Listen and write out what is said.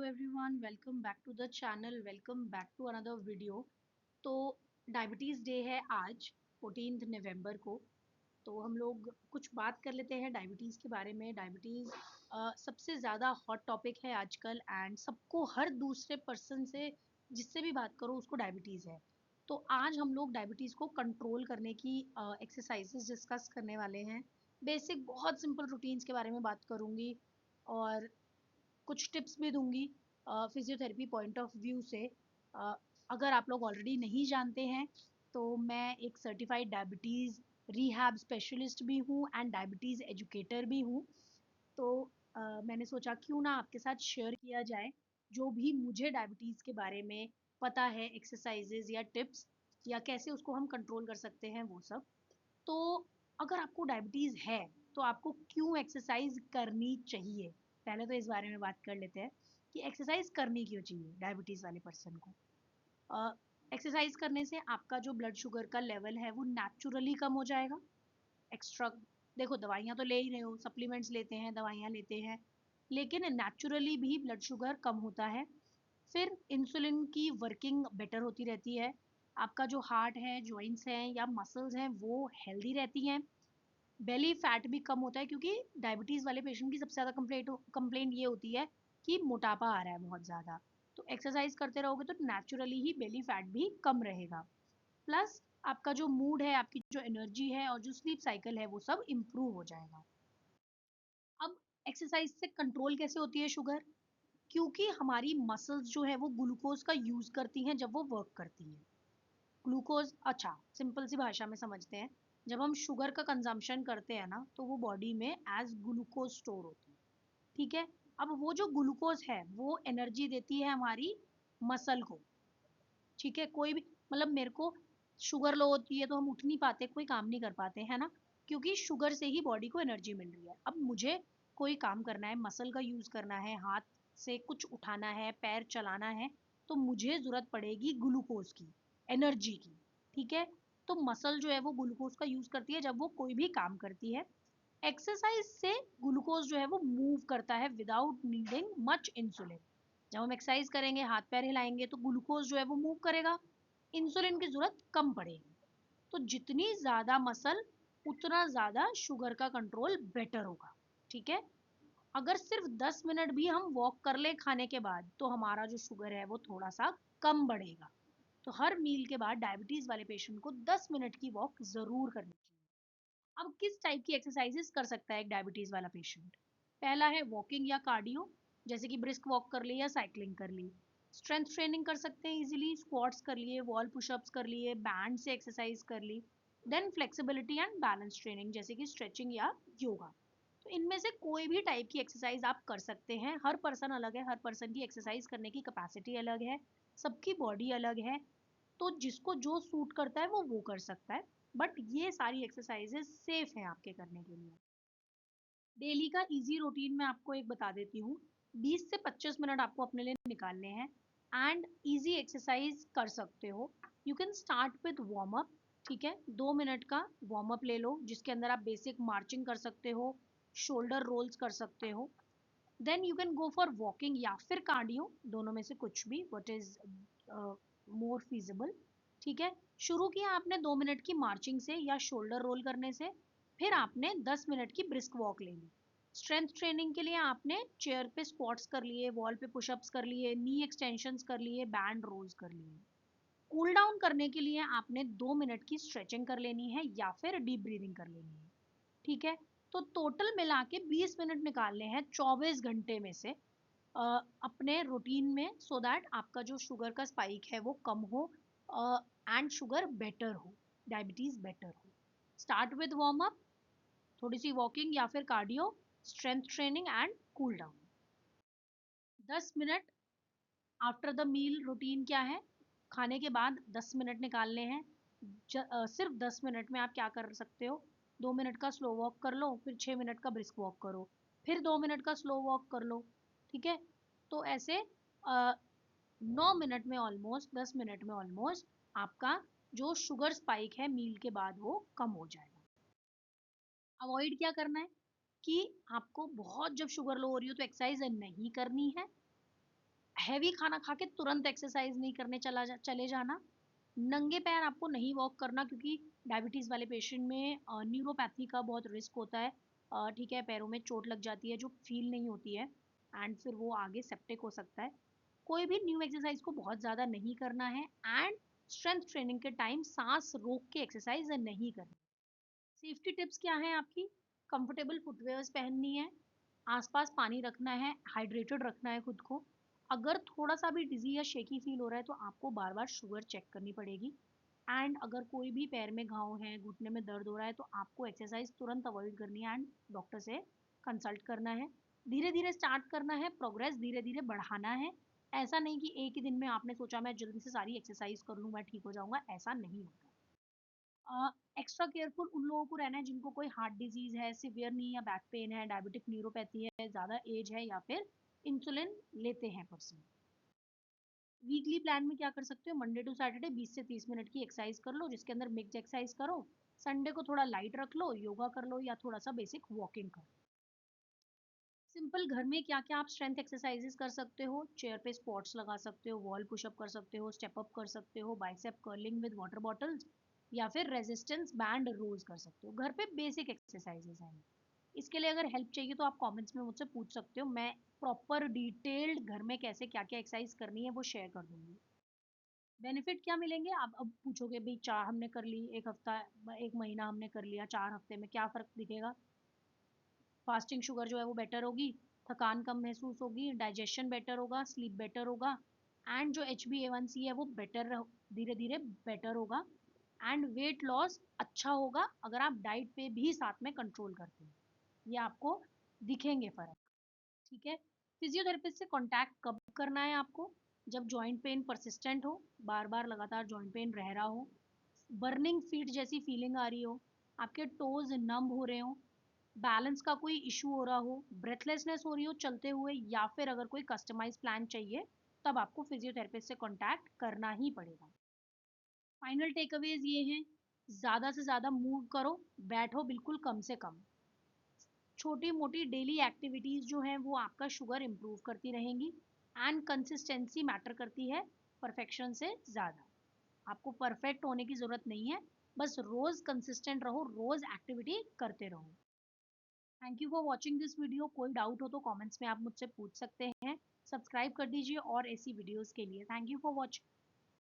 everyone, welcome back to the channel, welcome back to another video। तो diabetes day है आज 14 नवंबर को। तो हम लोग कुछ बात कर लेते हैं डायबिटीज़ के बारे में। डायबिटीज़ सबसे ज़्यादा हॉट टॉपिक है आजकल एंड सबको हर दूसरे पर्सन से जिससे भी बात करो उसको डायबिटीज़ है। तो आज हम लोग डायबिटीज़ को कंट्रोल करने की एक्सरसाइजेस डिस्कस करने वाले हैं। बेसिक बहुत सिंपल रूटीन्स के बारे में बात करूँगी और कुछ टिप्स भी दूंगी फिजियोथेरेपी पॉइंट ऑफ व्यू से। अ, अगर आप लोग ऑलरेडी नहीं जानते हैं तो मैं एक सर्टिफाइड डायबिटीज़ रिहैब स्पेशलिस्ट भी हूँ एंड डायबिटीज़ एजुकेटर भी हूँ। तो मैंने सोचा क्यों ना आपके साथ शेयर किया जाए जो भी मुझे डायबिटीज़ के बारे में पता है, एक्सरसाइजेज या टिप्स या कैसे उसको हम कंट्रोल कर सकते हैं वो सब। तो अगर आपको डायबिटीज़ है तो आपको क्यों एक्सरसाइज करनी चाहिए, पहले तो इस बारे में बात कर लेते हैं कि एक्सरसाइज करनी क्यों चाहिए डायबिटीज़ वाले पर्सन को। एक्सरसाइज करने से आपका जो ब्लड शुगर का लेवल है वो नेचुरली कम हो जाएगा। एक्स्ट्रा देखो, दवाइयाँ तो ले ही रहे हो, सप्लीमेंट्स लेते हैं, दवाइयाँ लेते हैं, लेकिन नेचुरली भी ब्लड शुगर कम होता है। फिर इंसुलिन की वर्किंग बेटर होती रहती है। आपका जो हार्ट है, जॉइंट्स हैं या मसल्स हैं वो हेल्दी रहती हैं। बेली फैट भी कम होता है क्योंकि डायबिटीज़ वाले पेशेंट की सबसे ज़्यादा कंप्लेंट ये होती है कि मोटापा आ रहा है बहुत ज़्यादा। तो एक्सरसाइज करते रहोगे तो नेचुरली ही बेली फैट भी कम रहेगा। प्लस आपका जो मूड है, आपकी जो एनर्जी है और जो स्लीप साइकिल है वो सब इम्प्रूव हो जाएगा। अब एक्सरसाइज से कंट्रोल कैसे होती है शुगर? क्योंकि हमारी मसल्स जो है वो ग्लूकोज का यूज़ करती हैं जब वो वर्क करती हैं। ग्लूकोज, अच्छा सिंपल सी भाषा में समझते हैं। जब हम शुगर का कंजम्पशन करते हैं ना तो वो बॉडी में एज ग्लूकोज स्टोर होती है। ठीक है। अब वो जो ग्लूकोज है वो एनर्जी देती है हमारी मसल को। ठीक है। कोई भी मतलब मेरे को शुगर लो होती है तो हम उठ नहीं पाते, कोई काम नहीं कर पाते, है ना? क्योंकि शुगर से ही बॉडी को एनर्जी मिल रही है। अब मुझे कोई काम करना है, मसल का यूज करना है, हाथ से कुछ उठाना है, पैर चलाना है, तो मुझे जरूरत पड़ेगी ग्लूकोज की, एनर्जी की। ठीक है। तो मसल जो है वो ग्लूकोज का यूज करती है जब वो कोई भी काम करती है। एक्सरसाइज से ग्लूकोज जो है वो मूव करता है विदाउट नीडिंग मच इंसुलिन। जब हम एक्सरसाइज करेंगे, हाथ पैर हिलाएंगे, तो ग्लूकोज जो है वो मूव करेगा, इंसुलिन की जरूरत कम पड़ेगी। तो जितनी ज्यादा मसल उतना ज्यादा शुगर का कंट्रोल बेटर होगा। ठीक है। अगर सिर्फ 10 मिनट भी हम वॉक कर ले खाने के बाद तो हमारा जो शुगर है वो थोड़ा सा कम बढ़ेगा। तो हर मील के बाद डायबिटीज वाले पेशेंट को 10 मिनट की वॉक जरूर करनी चाहिए। अब किस टाइप की एक्सरसाइजेस कर सकता है एक डायबिटीज वाला पेशेंट? पहला है वॉकिंग या कार्डियो, जैसे कि ब्रिस्क वॉक कर ली या साइकिलिंग कर ली। स्ट्रेंथ ट्रेनिंग कर सकते हैं इजीली, स्क्वाट्स कर लिए, वॉल पुशअप्स कर लिए, बैंड से एक्सरसाइज कर ली। Then flexibility and balance training जैसे कि स्ट्रेचिंग या योगा। तो इनमें से कोई भी टाइप की एक्सरसाइज आप कर सकते हैं। हर पर्सन अलग है, हर पर्सन की एक्सरसाइज करने की कैपेसिटी अलग है, सबकी बॉडी अलग है। तो जिसको जो सूट करता है वो कर सकता है। बट ये सारी एक्सरसाइजेस सेफ हैं आपके करने के लिए। डेली का इजी रूटीन मैं आपको एक बता देती हूँ। 20 से 25 मिनट आपको अपने लिए निकालने हैं एंड इजी एक्सरसाइज कर सकते हो। You can start with warm up. ठीक है। 2 मिनट का वार्म अप ले लो जिसके अंदर आप बेसिक मार्चिंग कर सकते हो, शोल्डर रोल्स कर सकते हो। Then you can go for walking या फिर कार्डियो, दोनों में से कुछ भी, व्हाट इज मोर फीजिबल। ठीक है। शुरू किया आपने 2 मिनट की मार्चिंग से या शोल्डर रोल करने से, फिर आपने 10 मिनट की ब्रिस्क वॉक ले ली। स्ट्रेंथ ट्रेनिंग के लिए आपने चेयर पे स्क्वाट्स कर लिए, वॉल पे पुशअप्स कर लिए, नी एक्सटेंशंस कर लिए, बैंड रोल्स कर लिए। कूल डाउन करने के लिए आपने 2 मिनट की स्ट्रेचिंग कर लेनी है या फिर डीप ब्रीदिंग कर लेनी है। ठीक है। तो टोटल मिला के 20 मिनट निकालने हैं 24 घंटे में से अपने रूटीन में, सो दैट आपका जो शुगर का स्पाइक है वो कम हो एंड शुगर बेटर हो, डायबिटीज बेटर हो। स्टार्ट विद वार्म अप, थोड़ी सी वॉकिंग या फिर cardio, strength training and cool down. 10 minute after the meal routine क्या है? खाने के बाद 10 मिनट निकालने हैं। सिर्फ 10 मिनट में आप क्या कर सकते हो? 2 मिनट का स्लो वॉक कर लो, फिर 6 मिनट का ब्रिस्क वॉक करो, फिर 2 मिनट का स्लो वॉक कर लो। ठीक है। तो ऐसे 9 मिनट में ऑलमोस्ट, 10 मिनट में ऑलमोस्ट आपका जो शुगर स्पाइक है मील के बाद वो कम हो जाएगा। अवॉइड क्या करना है कि आपको बहुत जब शुगर लो हो रही हो तो एक्सरसाइज नहीं करनी है। हैवी खाना खा के तुरंत एक्सरसाइज नहीं करने चले जाना। नंगे पैर आपको नहीं वॉक करना, क्योंकि डायबिटीज़ वाले पेशेंट में न्यूरोपैथी का बहुत रिस्क होता है। ठीक है, पैरों में चोट लग जाती है जो फील नहीं होती है, एंड फिर वो आगे सेप्टिक हो सकता है। कोई भी न्यू एक्सरसाइज को बहुत ज़्यादा नहीं करना है, एंड स्ट्रेंथ ट्रेनिंग के टाइम सांस रोक के एक्सरसाइज नहीं करनी। सेफ्टी टिप्स क्या हैं आपकी? कंफर्टेबल फुटवेयर्स पहननी है, आसपास पानी रखना है, हाइड्रेटेड रखना है खुद को। अगर थोड़ा सा भी डिजी या शेकी फील हो रहा है तो आपको बार बार शुगर चेक करनी पड़ेगी। एंड अगर कोई भी पैर में घाव है, घुटने में दर्द हो रहा है, तो आपको एक्सरसाइज तुरंत अवॉइड करनी है एंड डॉक्टर से कंसल्ट करना है। धीरे धीरे स्टार्ट करना है, प्रोग्रेस धीरे धीरे बढ़ाना है। ऐसा नहीं कि एक ही दिन में आपने सोचा मैं जल्दी से सारी एक्सरसाइज कर लूँ मैं ठीक हो जाऊंगा, ऐसा नहीं होता। एक्स्ट्रा केयरफुल उन लोगों को रहना है जिनको कोई हार्ट डिजीज है, सिवियर नी या बैक पेन है, डायबिटिक न्यूरोपैथी है, ज़्यादा एज है, या फिर इंसुलिन लेते हैं पर्सन। वीकली प्लान में क्या कर सकते हो? मंडे टू सैटरडे 20 से 30 मिनट की एक्सरसाइज कर लो, जिसके अंदर मिक्स एक्सरसाइज करो। संडे को थोड़ा लाइट रख लो, योगा कर लो या थोड़ा सा बेसिक वॉकिंग कर लो। सिंपल घर में क्या क्या आप स्ट्रेंथ एक्सरसाइजेस कर सकते हो? चेयर पे स्क्वाट्स लगा सकते हो, वॉल पुशअप कर सकते हो, स्टेप अप कर सकते हो, bicep curling with water bottles, या फिर रेजिस्टेंस बैंड रोज कर सकते हो। घर पे बेसिक एक्सरसाइजेस हैं। इसके लिए अगर हेल्प चाहिए तो आप कमेंट्स में मुझसे पूछ सकते हो, मैं प्रॉपर डिटेल्ड घर में कैसे क्या क्या एक्सरसाइज करनी है वो शेयर कर दूंगी। बेनिफिट क्या मिलेंगे? आप अब पूछोगे भाई, 4 हमने कर ली, एक हफ्ता, एक महीना हमने कर लिया, 4 हफ्ते में क्या फर्क दिखेगा? फास्टिंग शुगर जो है वो बेटर होगी, थकान कम महसूस होगी, डाइजेशन बेटर होगा, स्लीप बेटर होगा, एंड जो HbA1c है वो बेटर, धीरे धीरे बेटर होगा, एंड वेट लॉस अच्छा होगा अगर आप डाइट पे भी साथ में कंट्रोल करते हैं। ये आपको दिखेंगे फर्क। ठीक है। फिजियोथेरेपिस्ट से कांटेक्ट कब करना है आपको? जब जॉइंट पेन परसिस्टेंट हो, बार बार लगातार जॉइंट पेन रह रहा हो, बर्निंग फीट जैसी फीलिंग आ रही हो, आपके टोज नम हो रहे हो, बैलेंस का कोई इशू हो रहा हो, ब्रेथलेसनेस हो रही हो चलते हुए, या फिर अगर कोई कस्टमाइज प्लान चाहिए, तब आपको फिजियोथेरेपिस्ट से कांटेक्ट करना ही पड़ेगा। फाइनल टेक अवेज ये हैं: ज़्यादा से ज़्यादा मूव करो, बैठो बिल्कुल कम से कम। छोटी मोटी डेली एक्टिविटीज़ जो हैं वो आपका शुगर इम्प्रूव करती रहेंगी, एंड कंसिस्टेंसी मैटर करती है परफेक्शन से ज़्यादा। आपको परफेक्ट होने की ज़रूरत नहीं है, बस रोज़ कंसिस्टेंट रहो, रोज़ एक्टिविटी करते रहो। Thank you for watching this video. कोई डाउट हो तो कमेंट्स में आप मुझसे पूछ सकते हैं। सब्सक्राइब कर दीजिए और ऐसी वीडियोस के लिए। Thank you for watching.